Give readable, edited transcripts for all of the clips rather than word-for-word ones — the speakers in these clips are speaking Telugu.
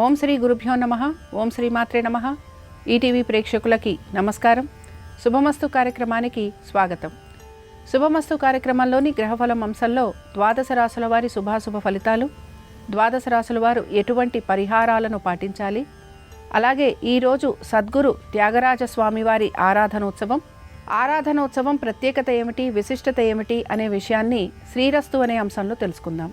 ఓం శ్రీ గురుభ్యో నమః. ఓం శ్రీ మాత్రే నమః. ఈటీవీ ప్రేక్షకులకి నమస్కారం. శుభమస్తు కార్యక్రమానికి స్వాగతం. శుభమస్తు కార్యక్రమంలోని గ్రహఫలం అంశంలో ద్వాదశ రాశుల వారి శుభాశుభ ఫలితాలు, ద్వాదశ రాశుల వారు ఎటువంటి పరిహారాలను పాటించాలి, అలాగే ఈరోజు సద్గురు త్యాగరాజ స్వామి వారి ఆరాధనోత్సవం ప్రత్యేకత ఏమిటి, విశిష్టత ఏమిటి అనే విషయాన్ని శ్రీరస్తు అనే అంశంలో తెలుసుకుందాం.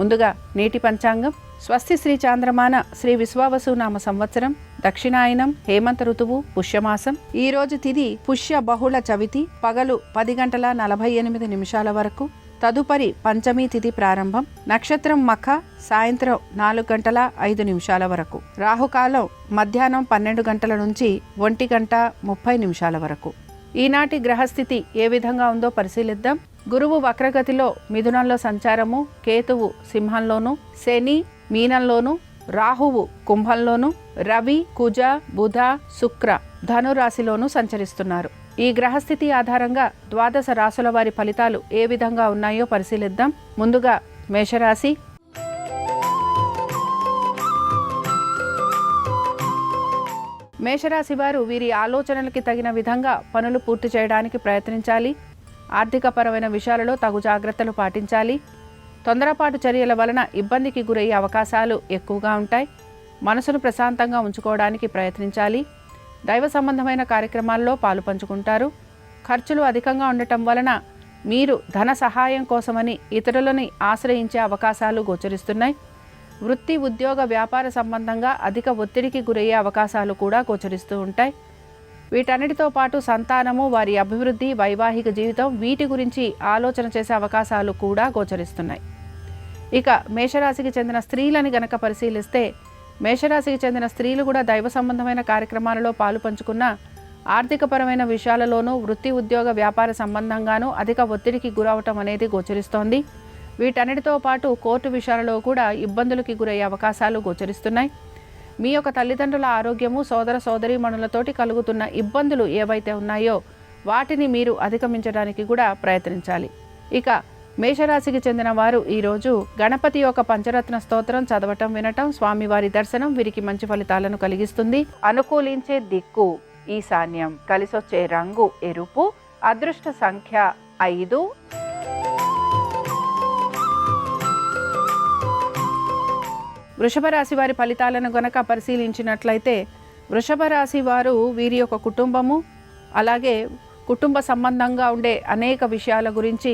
ముందుగా నేటి పంచాంగం. స్వస్తి శ్రీ చాంద్రమాన శ్రీ విశ్వావసు నామ సంవత్సరం, దక్షిణాయనం, హేమంత ఋతువు, పుష్యమాసం. ఈ రోజు తిథి పుష్య బహుళ చవితి, పగలు 10:48 వరకు. తదుపరి పంచమీ తిథి ప్రారంభం. నక్షత్రం మఖ, సాయంత్రం 4:05 వరకు. రాహుకాలం మధ్యాహ్నం 12 గంటల నుంచి 1:30 వరకు. ఈనాటి గ్రహస్థితి ఏ విధంగా ఉందో పరిశీలిద్దాం. గురువు వక్రగతిలో మిథునంలో సంచారము, కేతువు సింహంలోను, శని మీనంలోను, రాహువు కుంభంలోను, రవి, కుజ, బుధ, శుక్ర ధనురాశిలోను సంచరిస్తున్నారు. ఈ గ్రహస్థితి ఆధారంగా ద్వాదశ రాశుల వారి ఫలితాలు ఏ విధంగా ఉన్నాయో పరిశీలిద్దాం. ముందుగా మేషరాశి. మేషరాశి వారు వీరి ఆలోచనలకి తగిన విధంగా పనులు పూర్తి చేయడానికి ప్రయత్నించాలి. ఆర్థికపరమైన విషయాలలో తగు జాగ్రత్తలు పాటించాలి. తొందరపాటు చర్యల వలన ఇబ్బందికి గురయ్యే అవకాశాలు ఎక్కువగా ఉంటాయి. మనసును ప్రశాంతంగా ఉంచుకోవడానికి ప్రయత్నించాలి. దైవ సంబంధమైన కార్యక్రమాల్లో పాలు పంచుకుంటారు. ఖర్చులు అధికంగా ఉండటం వలన మీరు ధన సహాయం కోసమని ఇతరులని ఆశ్రయించే అవకాశాలు గోచరిస్తున్నాయి. వృత్తి, ఉద్యోగ, వ్యాపార సంబంధంగా అధిక ఒత్తిడికి గురయ్యే అవకాశాలు కూడా గోచరిస్తూ ఉంటాయి. వీటన్నిటితో పాటు సంతానము, వారి అభివృద్ధి, వైవాహిక జీవితం, వీటి గురించి ఆలోచన చేసే అవకాశాలు కూడా గోచరిస్తున్నాయి. ఇక మేషరాశికి చెందిన స్త్రీలని గనక పరిశీలిస్తే, మేషరాశికి చెందిన స్త్రీలు కూడా దైవ సంబంధమైన కార్యక్రమాలలో పాలు పంచుకున్న ఆర్థికపరమైన విషయాలలోనూ, వృత్తి, ఉద్యోగ, వ్యాపార సంబంధంగానూ అధిక ఒత్తిడికి గురవటం అనేది గోచరిస్తోంది. వీటన్నిటితో పాటు కోర్టు విషయాలలో కూడా ఇబ్బందులకి గురయ్యే అవకాశాలు గోచరిస్తున్నాయి. మీ యొక్క తల్లిదండ్రుల ఆరోగ్యము, సోదర సోదరీమణులతోటి కలుగుతున్న ఇబ్బందులు ఏవైతే ఉన్నాయో వాటిని మీరు అధిగమించడానికి కూడా ప్రయత్నించాలి. ఇక మేషరాశికి చెందిన వారు ఈరోజు గణపతి యొక్క పంచరత్న స్తోత్రం చదవటం, వినటం, స్వామివారి దర్శనం వీరికి మంచి ఫలితాలను కలిగిస్తుంది. అనుకూలించే దిక్కు ఈశాన్యం, కలిసొచ్చే రంగు ఎరుపు, అదృష్ట సంఖ్య 5. వృషభ రాశి వారి ఫలితాలను గనక పరిశీలించినట్లయితే, వృషభ రాశి వారు వీరి యొక్క కుటుంబము, అలాగే కుటుంబ సంబంధంగా ఉండే అనేక విషయాల గురించి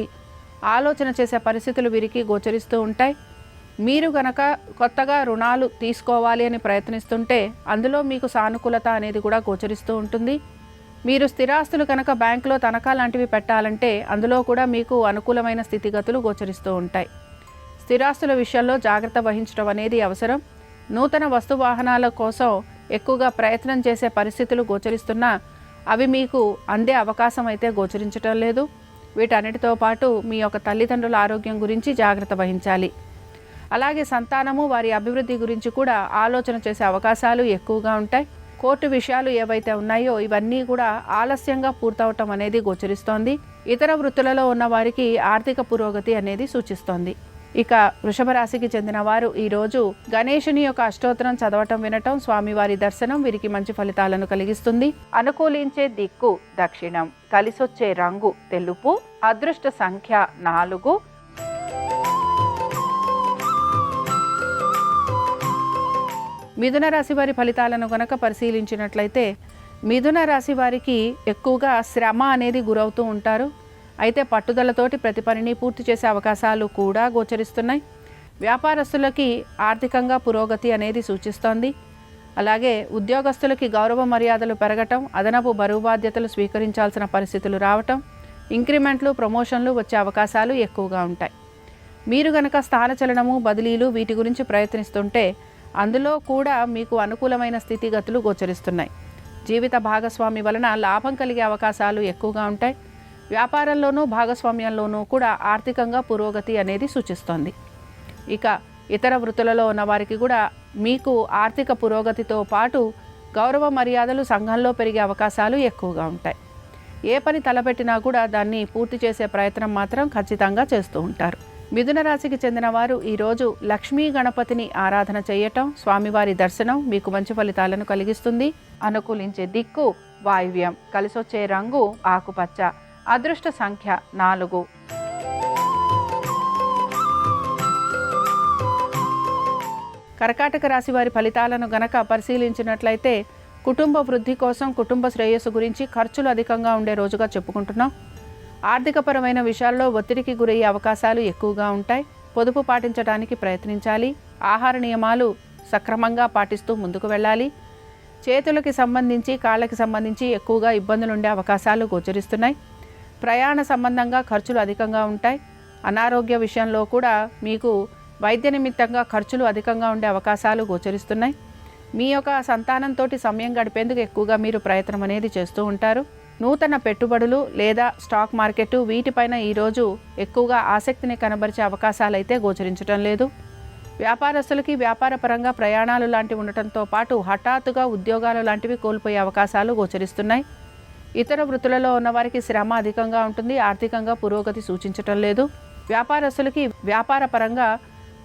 ఆలోచన చేసే పరిస్థితులు వీరికి గోచరిస్తూ ఉంటాయి. మీరు గనక కొత్తగా రుణాలు తీసుకోవాలి అని ప్రయత్నిస్తుంటే అందులో మీకు సానుకూలత అనేది కూడా గోచరిస్తూ ఉంటుంది. మీరు స్థిరాస్తులు కనుక బ్యాంకులో తనఖా లాంటివి పెట్టాలంటే అందులో కూడా మీకు అనుకూలమైన స్థితిగతులు గోచరిస్తూ ఉంటాయి. స్థిరాస్తుల విషయాల్లో జాగ్రత్త వహించడం అనేది అవసరం. నూతన వస్తు వాహనాల కోసం ఎక్కువగా ప్రయత్నం చేసే పరిస్థితులు గోచరిస్తున్నా అవి మీకు అందే అవకాశం అయితే గోచరించటం లేదు. వీటన్నిటితో పాటు మీ యొక్క తల్లిదండ్రుల ఆరోగ్యం గురించి జాగ్రత్త వహించాలి. అలాగే సంతానము, వారి అభివృద్ధి గురించి కూడా ఆలోచన చేసే అవకాశాలు ఎక్కువగా ఉంటాయి. కోర్టు విషయాలు ఏవైతే ఉన్నాయో ఇవన్నీ కూడా ఆలస్యంగా పూర్తవటం అనేది గోచరిస్తోంది. ఇతర వృత్తులలో ఉన్న వారికి ఆర్థిక పురోగతి అనేది సూచిస్తోంది. ఇక వృషభ రాశికి చెందిన వారు ఈరోజు గణేశుని యొక్క అష్టోత్తరం చదవటం, వినటం, స్వామివారి దర్శనం వీరికి మంచి ఫలితాలను కలిగిస్తుంది. అనుకూలించే దిక్కు దక్షిణం, కలిసొచ్చే రంగు తెలుపు, అదృష్ట సంఖ్య 4. మిథున రాశి వారి ఫలితాలను గనక పరిశీలించినట్లయితే, మిథున రాశి వారికి ఎక్కువగా శ్రమ అనేది గురవుతూ ఉంటారు. అయితే పట్టుదలతోటి ప్రతి పనిని పూర్తి చేసే అవకాశాలు కూడా గోచరిస్తున్నాయి. వ్యాపారస్తులకి ఆర్థికంగా పురోగతి అనేది సూచిస్తోంది. అలాగే ఉద్యోగస్తులకి గౌరవ మర్యాదలు పెరగటం, అదనపు బరువు బాధ్యతలు స్వీకరించాల్సిన పరిస్థితులు రావటం, ఇంక్రిమెంట్లు, ప్రమోషన్లు వచ్చే అవకాశాలు ఎక్కువగా ఉంటాయి. మీరు గనక స్థానచలనము, బదిలీలు వీటి గురించి ప్రయత్నిస్తుంటే అందులో కూడా మీకు అనుకూలమైన స్థితిగతులు గోచరిస్తున్నాయి. జీవిత భాగస్వామి వలన లాభం కలిగే అవకాశాలు ఎక్కువగా ఉంటాయి. వ్యాపారంలోనూ భాగస్వామ్యంలోనూ కూడా ఆర్థికంగా పురోగతి అనేది సూచిస్తోంది. ఇక ఇతర వృత్తులలో ఉన్న వారికి కూడా మీకు ఆర్థిక పురోగతితో పాటు గౌరవ మర్యాదలు సంఘంలో పెరిగే అవకాశాలు ఎక్కువగా ఉంటాయి. ఏ పని తలపెట్టినా కూడా దాన్ని పూర్తి చేసే ప్రయత్నం మాత్రం ఖచ్చితంగా చేస్తూ ఉంటారు. మిథున రాశికి చెందిన వారు ఈరోజు లక్ష్మీ గణపతిని ఆరాధన చేయటం, స్వామివారి దర్శనం మీకు మంచి ఫలితాలను కలిగిస్తుంది. అనుకూలించే దిక్కు వాయువ్యం, కలిసొచ్చే రంగు ఆకుపచ్చ, అదృష్ట సంఖ్య 4. కర్కాటక రాశి వారి ఫలితాలను గనక పరిశీలించినట్లయితే కుటుంబ వృద్ధి కోసం, కుటుంబ శ్రేయస్సు గురించి ఖర్చులు అధికంగా ఉండే రోజుగా చెప్పుకుంటున్నాం. ఆర్థికపరమైన విషయాల్లో ఒత్తిడికి గురయ్యే అవకాశాలు ఎక్కువగా ఉంటాయి. పొదుపు పాటించడానికి ప్రయత్నించాలి. ఆహార నియమాలు సక్రమంగా పాటిస్తూ ముందుకు వెళ్ళాలి. చేతులకి సంబంధించి, కాళ్ళకి సంబంధించి ఎక్కువగా ఇబ్బందులు ఉండే అవకాశాలు గోచరిస్తున్నాయి. ప్రయాణ సంబంధంగా ఖర్చులు అధికంగా ఉంటాయి. అనారోగ్య విషయంలో కూడా మీకు వైద్య నిమిత్తంగా ఖర్చులు అధికంగా ఉండే అవకాశాలు గోచరిస్తున్నాయి. మీ యొక్క సంతానంతో సమయం గడిపేందుకు ఎక్కువగా మీరు ప్రయత్నం అనేది చేస్తూ ఉంటారు. నూతన పెట్టుబడులు లేదా స్టాక్ మార్కెట్ వీటిపైన ఈరోజు ఎక్కువగా ఆసక్తిని కనబరిచే అవకాశాలు అయితే గోచరించడం లేదు. వ్యాపారస్తులకి వ్యాపారపరంగా ప్రయాణాలు లాంటివి ఉండటంతో పాటు హఠాత్తుగా ఉద్యోగాలు లాంటివి కోల్పోయే అవకాశాలు గోచరిస్తున్నాయి. ఇతర వృత్తులలో ఉన్నవారికి శ్రమ అధికంగా ఉంటుంది. ఆర్థికంగా పురోగతి సూచించటం లేదు. వ్యాపారస్తులకి వ్యాపారపరంగా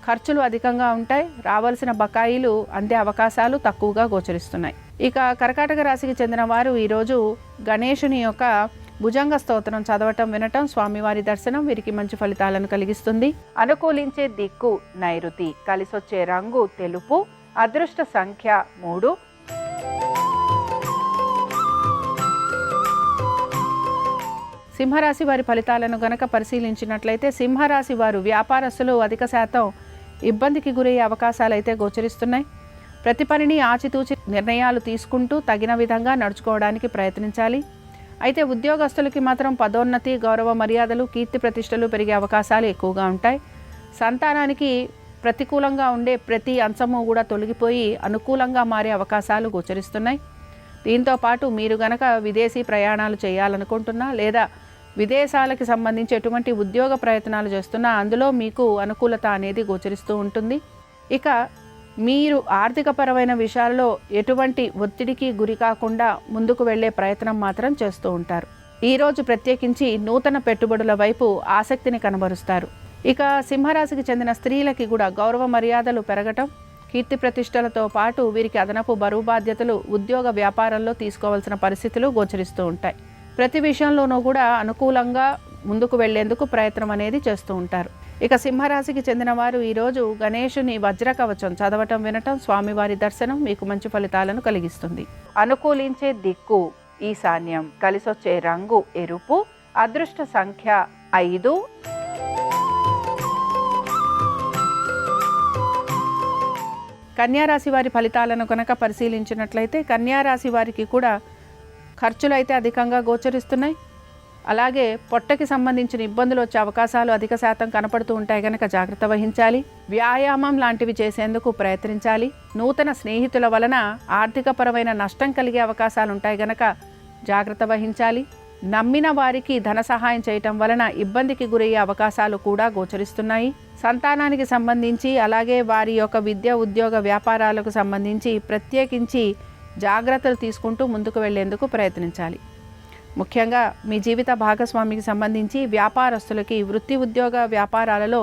ఖర్చులు అధికంగా ఉంటాయి. రావాల్సిన బకాయిలు అందే అవకాశాలు తక్కువగా గోచరిస్తున్నాయి. ఇక కర్కాటక రాశికి చెందిన వారు ఈరోజు గణేశుని యొక్క భుజంగ స్తోత్రం చదవటం, వినటం, స్వామివారి దర్శనం వీరికి మంచి ఫలితాలను కలిగిస్తుంది. అనుకూలించే దిక్కు నైరుతి, కలిసొచ్చే రంగు తెలుపు, అదృష్ట సంఖ్య 3. సింహరాశి వారి ఫలితాలను గనక పరిశీలించినట్లయితే సింహరాశి వారు వ్యాపారస్తులు అధిక శాతం ఇబ్బందికి గురయ్యే అవకాశాలు అయితే గోచరిస్తున్నాయి. ప్రతి పనిని ఆచితూచి నిర్ణయాలు తీసుకుంటూ తగిన విధంగా నడుచుకోవడానికి ప్రయత్నించాలి. అయితే ఉద్యోగస్తులకి మాత్రం పదోన్నతి, గౌరవ మర్యాదలు, కీర్తి ప్రతిష్టలు పెరిగే అవకాశాలు ఎక్కువగా ఉంటాయి. సంతానానికి ప్రతికూలంగా ఉండే ప్రతి అంశము కూడా తొలగిపోయి అనుకూలంగా మారే అవకాశాలు గోచరిస్తున్నాయి. దీంతో పాటు మీరు గనక విదేశీ ప్రయాణాలు చేయాలనుకుంటున్నా లేదా విదేశాలకు సంబంధించి ఎటువంటి ఉద్యోగ ప్రయత్నాలు చేస్తున్నా అందులో మీకు అనుకూలత అనేది గోచరిస్తూ ఉంటుంది. ఇక మీరు ఆర్థికపరమైన విషయాల్లో ఎటువంటి ఒత్తిడికి గురి కాకుండా ముందుకు వెళ్ళే ప్రయత్నం మాత్రం చేస్తూ ఉంటారు. ఈరోజు ప్రత్యేకించి నూతన పెట్టుబడుల వైపు ఆసక్తిని కనబరుస్తారు. ఇక సింహరాశికి చెందిన స్త్రీలకి కూడా గౌరవ మర్యాదలు పెరగటం, కీర్తి ప్రతిష్టలతో పాటు వీరికి అదనపు బరువు బాధ్యతలు ఉద్యోగ వ్యాపారంలో తీసుకోవాల్సిన పరిస్థితులు గోచరిస్తూ ఉంటాయి. ప్రతి విషయంలోనూ కూడా అనుకూలంగా ముందుకు వెళ్లేందుకు ప్రయత్నం అనేది చేస్తూ ఉంటారు. ఇక సింహరాశికి చెందిన వారు ఈరోజు గణేశుని వజ్ర కవచం చదవటం, వినటం, స్వామివారి దర్శనం మీకు మంచి ఫలితాలను కలిగిస్తుంది. అనుకూలించే దిక్కు ఈశాన్యం, కలిసొచ్చే రంగు ఎరుపు, అదృష్ట సంఖ్య 5. కన్యారాశి వారి ఫలితాలను కనుక పరిశీలించినట్లయితే కన్యారాశి వారికి కూడా ఖర్చులు అయితే అధికంగా గోచరిస్తున్నాయి. అలాగే పొట్టకి సంబంధించిన ఇబ్బందులు వచ్చే అవకాశాలు అధిక శాతం కనపడుతూ ఉంటాయి కనుక జాగ్రత్త వహించాలి. వ్యాయామం లాంటివి చేసేందుకు ప్రయత్నించాలి. నూతన స్నేహితుల వలన ఆర్థికపరమైన నష్టం కలిగే అవకాశాలు ఉంటాయి కనుక జాగ్రత్త వహించాలి. నమ్మిన వారికి ధన సహాయం చేయటం వలన ఇబ్బందికి గురయ్యే అవకాశాలు కూడా గోచరిస్తున్నాయి. సంతానానికి సంబంధించి అలాగే వారి యొక్క విద్య, ఉద్యోగ, వ్యాపారాలకు సంబంధించి ప్రత్యేకించి జాగ్రత్తలు తీసుకుంటూ ముందుకు వెళ్లేందుకు ప్రయత్నించాలి. ముఖ్యంగా మీ జీవిత భాగస్వామికి సంబంధించి వ్యాపారస్తులకి వృత్తి, ఉద్యోగ, వ్యాపారాలలో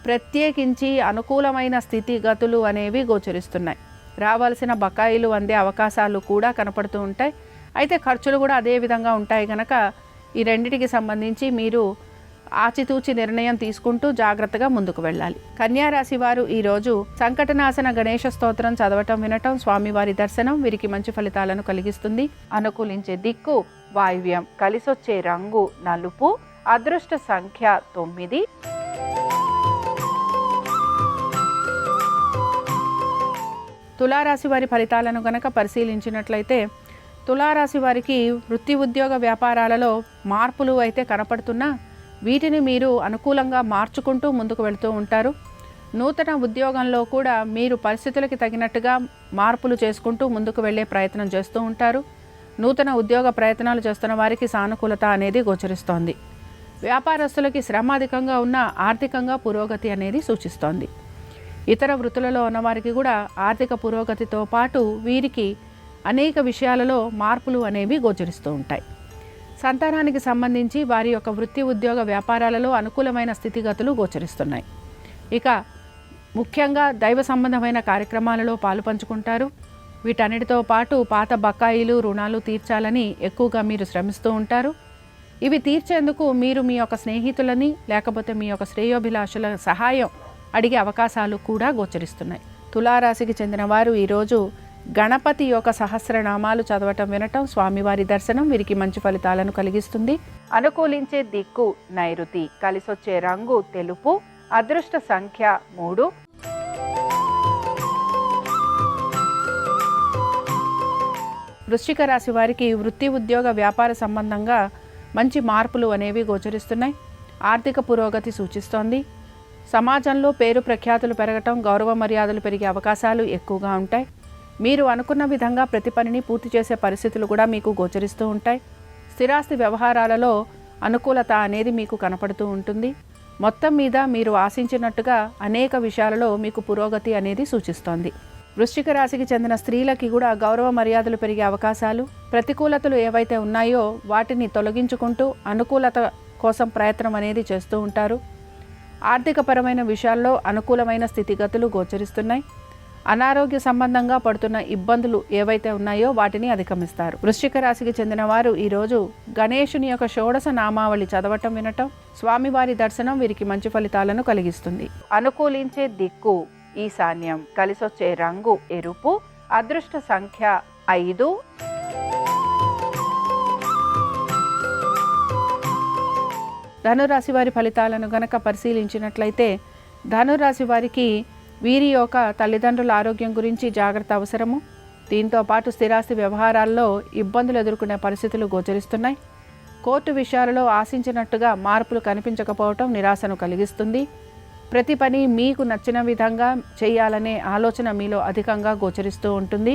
ప్రత్యేకించి అనుకూలమైన స్థితిగతులు అనేవి గోచరిస్తున్నాయి. రావాల్సిన బకాయిలు అందే అవకాశాలు కూడా కనపడుతూ ఉంటాయి. అయితే ఖర్చులు కూడా అదే విధంగా ఉంటాయి కనుక ఈ రెండింటికి సంబంధించి మీరు ఆచితూచి నిర్ణయం తీసుకుంటూ జాగ్రత్తగా ముందుకు వెళ్ళాలి. కన్యారాశి వారు ఈరోజు సంకటనాశన గణేశ స్తోత్రం చదవటం, వినటం, స్వామివారి దర్శనం వీరికి మంచి ఫలితాలను కలిగిస్తుంది. అనుకూలించే దిక్కు వాయువ్యం, కలిసొచ్చే రంగు నలుపు, అదృష్ట సంఖ్య 9. తులారాశి వారి ఫలితాలను గనక పరిశీలించినట్లయితే తులారాశి వారికి వృత్తి, ఉద్యోగ, వ్యాపారాలలో మార్పులు అయితే కనపడుతున్నా వీటిని మీరు అనుకూలంగా మార్చుకుంటూ ముందుకు వెళుతూ ఉంటారు. నూతన ఉద్యోగంలో కూడా మీరు పరిస్థితులకి తగినట్టుగా మార్పులు చేసుకుంటూ ముందుకు వెళ్ళే ప్రయత్నం చేస్తూ ఉంటారు. నూతన ఉద్యోగ ప్రయత్నాలు చేస్తున్న వారికి సానుకూలత అనేది గోచరిస్తోంది. వ్యాపారస్తులకి శ్రమ అధికంగా ఉన్న ఆర్థికంగా పురోగతి అనేది సూచిస్తోంది. ఇతర వృత్తులలో ఉన్నవారికి కూడా ఆర్థిక పురోగతితో పాటు వీరికి అనేక విషయాలలో మార్పులు అనేవి గోచరిస్తూ ఉంటాయి. సంతానానికి సంబంధించి వారి యొక్క వృత్తి ఉద్యోగ వ్యాపారాలలో అనుకూలమైన స్థితిగతులు గోచరిస్తున్నాయి. ఇక ముఖ్యంగా దైవ సంబంధమైన కార్యక్రమాలలో పాలు పంచుకుంటారు. వీటన్నిటితో పాటు పాత బకాయిలు రుణాలు తీర్చాలని ఎక్కువగా మీరు శ్రమిస్తూ ఉంటారు. ఇవి తీర్చేందుకు మీరు మీ యొక్క స్నేహితులని లేకపోతే మీ యొక్క శ్రేయోభిలాషుల సహాయం అడిగే అవకాశాలు కూడా గోచరిస్తున్నాయి. తులారాశికి చెందిన వారు ఈరోజు గణపతి యొక్క సహస్రనామాలు చదవటం వినటం, స్వామివారి దర్శనం వీరికి మంచి ఫలితాలను కలిగిస్తుంది. అనుకూలించే దిక్కు నైరుతి, కలిసొచ్చే రంగు తెలుపు, అదృష్ట సంఖ్య 3. వృశ్చిక రాశి వారికి వృత్తి ఉద్యోగ వ్యాపార సంబంధంగా మంచి మార్పులు అనేవి గోచరిస్తున్నాయి. ఆర్థిక పురోగతి సూచిస్తోంది. సమాజంలో పేరు ప్రఖ్యాతులు పెరగటం, గౌరవ మర్యాదలు పెరిగే అవకాశాలు ఎక్కువగా ఉంటాయి. మీరు అనుకున్న విధంగా ప్రతి పనిని పూర్తి చేసే పరిస్థితులు కూడా మీకు గోచరిస్తూ ఉంటాయి. స్థిరాస్తి వ్యవహారాలలో అనుకూలత అనేది మీకు కనపడుతూ ఉంటుంది. మొత్తం మీద మీరు ఆశించినట్టుగా అనేక విషయాలలో మీకు పురోగతి అనేది సూచిస్తోంది. వృశ్చిక రాశికి చెందిన స్త్రీలకి కూడా గౌరవ మర్యాదలు పెరిగే అవకాశాలు, ప్రతికూలతలు ఏవైతే ఉన్నాయో వాటిని తొలగించుకుంటూ అనుకూలత కోసం ప్రయత్నం అనేది చేస్తూ ఉంటారు. ఆర్థికపరమైన విషయాల్లో అనుకూలమైన స్థితిగతులు గోచరిస్తున్నాయి. అనారోగ్య సంబంధంగా పడుతున్న ఇబ్బందులు ఏవైతే ఉన్నాయో వాటిని అధిగమిస్తారు. వృశ్చిక రాశికి చెందిన వారు ఈరోజు గణేశుని యొక్క షోడశ నామావళి చదవటం వినటం, స్వామివారి దర్శనం వీరికి మంచి ఫలితాలను కలిగిస్తుంది. అనుకూలించే దిక్కు ఈశాన్యం, కలిసొచ్చే రంగు ఎరుపు, అదృష్ట సంఖ్య 5. ధనురాశి వారి ఫలితాలను గనక పరిశీలించినట్లయితే ధనురాశి వారికి వీరి యొక్క తల్లిదండ్రుల ఆరోగ్యం గురించి జాగ్రత్త అవసరము. దీంతో పాటు స్థిరాస్తి వ్యవహారాల్లో ఇబ్బందులు ఎదుర్కొనే పరిస్థితులు గోచరిస్తున్నాయి. కోర్టు విషయాలలో ఆశించినట్టుగా మార్పులు కనిపించకపోవటం నిరాశను కలిగిస్తుంది. ప్రతి పని మీకు నచ్చిన విధంగా చేయాలనే ఆలోచన మీలో అధికంగా గోచరిస్తూ ఉంటుంది.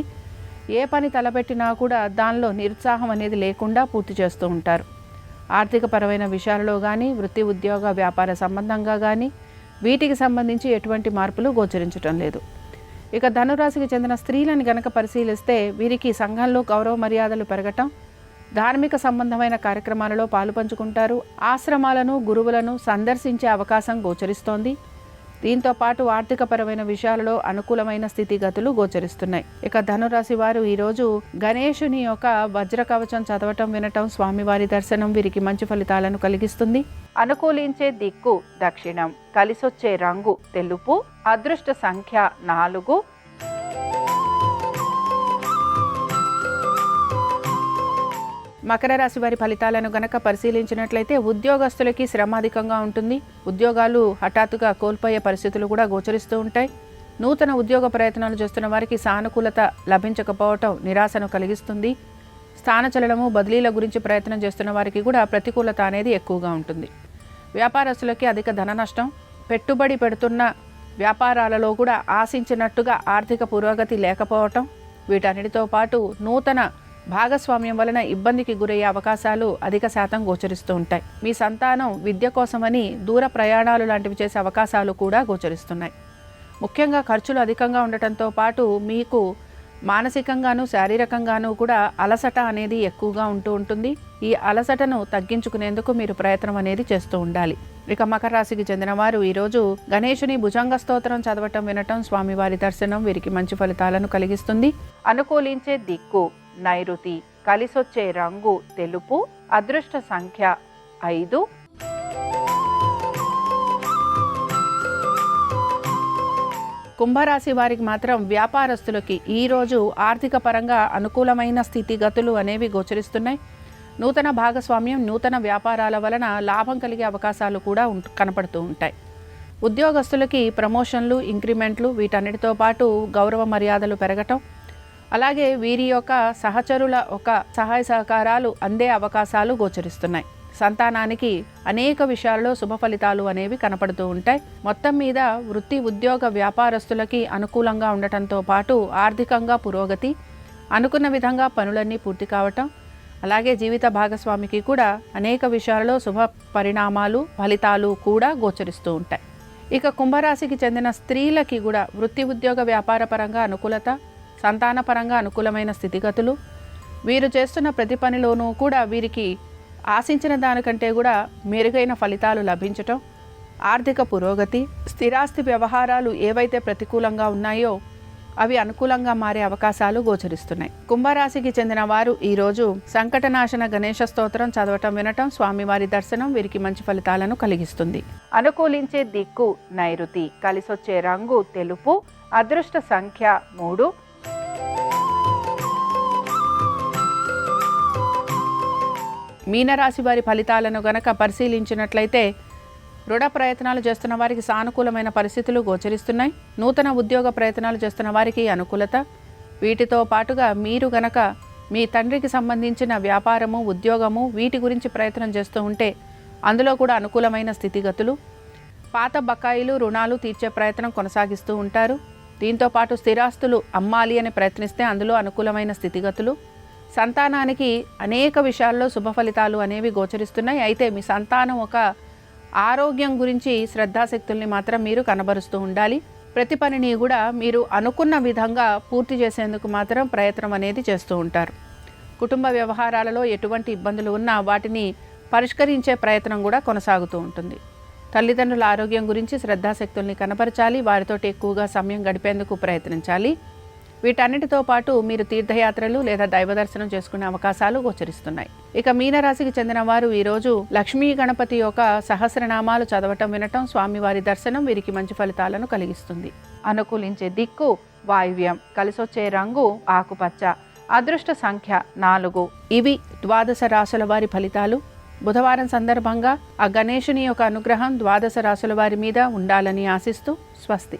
ఏ పని తలపెట్టినా కూడా దానిలో నిరుత్సాహం అనేది లేకుండా పూర్తి చేస్తూ ఉంటారు. ఆర్థికపరమైన విషయాలలో కానీ, వృత్తి ఉద్యోగ వ్యాపార సంబంధంగా కానీ వీటికి సంబంధించి ఎటువంటి మార్పులు గోచరించటం లేదు. ఇక ధనురాశికి చెందిన స్త్రీలను గనక పరిశీలిస్తే వీరికి సంఘంలో గౌరవ మర్యాదలు పెరగటం, ధార్మిక సంబంధమైన కార్యక్రమాలలో పాలు పంచుకుంటారు. ఆశ్రమాలను, గురువులను సందర్శించే అవకాశం గోచరిస్తోంది. దీంతో పాటు ఆర్థికపరమైన విషయాలలో అనుకూలమైన స్థితిగతులు గోచరిస్తున్నాయి. ఇక ధనురాశి వారు ఈరోజు గణేశుని యొక్క వజ్ర కవచం చదవటం వినటం, స్వామివారి దర్శనం వీరికి మంచి ఫలితాలను కలిగిస్తుంది. అనుకూలించే దిక్కు దక్షిణం, కలిసొచ్చే రంగు తెలుపు, అదృష్ట సంఖ్య 4. మకర రాశి వారి ఫలితాలను గనక పరిశీలించినట్లయితే ఉద్యోగస్తులకి శ్రమ అధికంగా ఉంటుంది. ఉద్యోగాలు హఠాత్తుగా కోల్పోయే పరిస్థితులు కూడా గోచరిస్తూ ఉంటాయి. నూతన ఉద్యోగ ప్రయత్నాలు చేస్తున్న వారికి సానుకూలత లభించకపోవటం నిరాశను కలిగిస్తుంది. స్థానచలనము, బదిలీల గురించి ప్రయత్నం చేస్తున్న వారికి కూడా ప్రతికూలత అనేది ఎక్కువగా ఉంటుంది. వ్యాపారస్తులకి అధిక ధన నష్టం, పెట్టుబడి పెడుతున్న వ్యాపారాలలో కూడా ఆశించినట్టుగా ఆర్థిక పురోగతి లేకపోవటం, వీటన్నిటితో పాటు నూతన భాగస్వామ్యం వలన ఇబ్బందికి గురయ్యే అవకాశాలు అధిక శాతం గోచరిస్తూ ఉంటాయి. మీ సంతానం విద్య కోసమని దూర ప్రయాణాలు లాంటివి చేసే అవకాశాలు కూడా గోచరిస్తున్నాయి. ముఖ్యంగా ఖర్చులు అధికంగా ఉండటంతో పాటు మీకు మానసికంగాను శారీరకంగాను కూడా అలసట అనేది ఎక్కువగా ఉంటూ ఉంటుంది. ఈ అలసటను తగ్గించుకునేందుకు మీరు ప్రయత్నం అనేది చేస్తూ ఉండాలి. ఇక మకర రాశికి చెందిన వారు ఈరోజు గణేశుని భుజంగ స్తోత్రం చదవటం వినటం, స్వామివారి దర్శనం వీరికి మంచి ఫలితాలను కలిగిస్తుంది. అనుకూలించే దిక్కు నైరుతి, కలిసొచ్చే రంగు తెలుపు, అదృష్ట సంఖ్య 5. కుంభరాశి వారికి మాత్రం వ్యాపారస్తులకి ఈరోజు ఆర్థిక పరంగా అనుకూలమైన స్థితిగతులు అనేవి గోచరిస్తున్నాయి. నూతన భాగస్వామ్యం, నూతన వ్యాపారాల వలన లాభం కలిగే అవకాశాలు కూడా కనపడుతూ ఉంటాయి. ఉద్యోగస్తులకి ప్రమోషన్లు, ఇంక్రిమెంట్లు వీటన్నిటితో పాటు గౌరవ మర్యాదలు పెరగటం, అలాగే వీరి యొక్క సహచరుల ఒక సహాయ సహకారాలు అందే అవకాశాలు గోచరిస్తున్నాయి. సంతానానికి అనేక విషయాల్లో శుభ ఫలితాలు అనేవి కనపడుతూ ఉంటాయి. మొత్తం మీద వృత్తి ఉద్యోగ వ్యాపారస్తులకి అనుకూలంగా ఉండటంతో పాటు ఆర్థికంగా పురోగతి, అనుకున్న విధంగా పనులన్నీ పూర్తి కావటం, అలాగే జీవిత భాగస్వామికి కూడా అనేక విషయాలలో శుభ పరిణామాలు, ఫలితాలు కూడా గోచరిస్తూ ఉంటాయి. ఇక కుంభరాశికి చెందిన స్త్రీలకి కూడా వృత్తి ఉద్యోగ వ్యాపార పరంగా అనుకూలత, సంతానపరంగా అనుకూలమైన స్థితిగతులు, వీరు చేస్తున్న ప్రతి పనిలోనూ కూడా వీరికి ఆశించిన దానికంటే కూడా మెరుగైన ఫలితాలు లభించటం, ఆర్థిక పురోగతి, స్థిరాస్తి వ్యవహారాలు ఏవైతే ప్రతికూలంగా ఉన్నాయో అవి అనుకూలంగా మారే అవకాశాలు గోచరిస్తున్నాయి. కుంభరాశికి చెందిన వారు ఈరోజు సంకటనాశన గణేశ స్తోత్రం చదవటం, వినటం, స్వామివారి దర్శనం వీరికి మంచి ఫలితాలను కలిగిస్తుంది. అనుకూలించే దిక్కు నైరుతి, కలిసొచ్చే రంగు తెలుపు, అదృష్ట సంఖ్య 3. మీనరాశి వారి ఫలితాలను గనక పరిశీలించినట్లయితే రుణ ప్రయత్నాలు చేస్తున్న వారికి సానుకూలమైన పరిస్థితులు గోచరిస్తున్నాయి. నూతన ఉద్యోగ ప్రయత్నాలు చేస్తున్న వారికి అనుకూలత. వీటితో పాటుగా మీరు గనక మీ తండ్రికి సంబంధించిన వ్యాపారము, ఉద్యోగము వీటి గురించి ప్రయత్నం చేస్తూ ఉంటే అందులో కూడా అనుకూలమైన స్థితిగతులు. పాత బకాయిలు, రుణాలు తీర్చే ప్రయత్నం కొనసాగిస్తూ ఉంటారు. దీంతోపాటు స్థిరాస్తులు అమ్మాలి అని ప్రయత్నిస్తే అందులో అనుకూలమైన స్థితిగతులు. సంతానానికి అనేక విషయాల్లో శుభ ఫలితాలు అనేవి గోచరిస్తున్నాయి. అయితే మీ సంతానం ఒక ఆరోగ్యం గురించి శ్రద్ధాశక్తుల్ని మాత్రం మీరు కనబరుస్తూ ఉండాలి. ప్రతి పనిని కూడా మీరు అనుకున్న విధంగా పూర్తి చేసేందుకు మాత్రం ప్రయత్నం అనేది చేస్తూ ఉంటారు. కుటుంబ వ్యవహారాలలో ఎటువంటి ఇబ్బందులు ఉన్నా వాటిని పరిష్కరించే ప్రయత్నం కూడా కొనసాగుతూ ఉంటుంది. తల్లిదండ్రుల ఆరోగ్యం గురించి శ్రద్ధాశక్తుల్ని కనపరచాలి. వారితో ఎక్కువగా సమయం గడిపేందుకు ప్రయత్నించాలి. వీటన్నిటితో పాటు మీరు తీర్థయాత్రలు లేదా దైవ దర్శనం చేసుకునే అవకాశాలు గోచరిస్తున్నాయి. ఇక మీనరాశికి చెందిన వారు ఈరోజు లక్ష్మీ గణపతి యొక్క సహస్రనామాలు చదవటం, వినటం, స్వామివారి దర్శనం వీరికి మంచి ఫలితాలను కలిగిస్తుంది. అనుకూలించే దిక్కు వాయువ్యం, కలిసొచ్చే రంగు ఆకుపచ్చ, అదృష్ట సంఖ్య 4. ఇవి ద్వాదశ రాశుల వారి ఫలితాలు. బుధవారం సందర్భంగా ఆ గణేశుని యొక్క అనుగ్రహం ద్వాదశ రాశుల వారి మీద ఉండాలని ఆశిస్తూ స్వస్తి.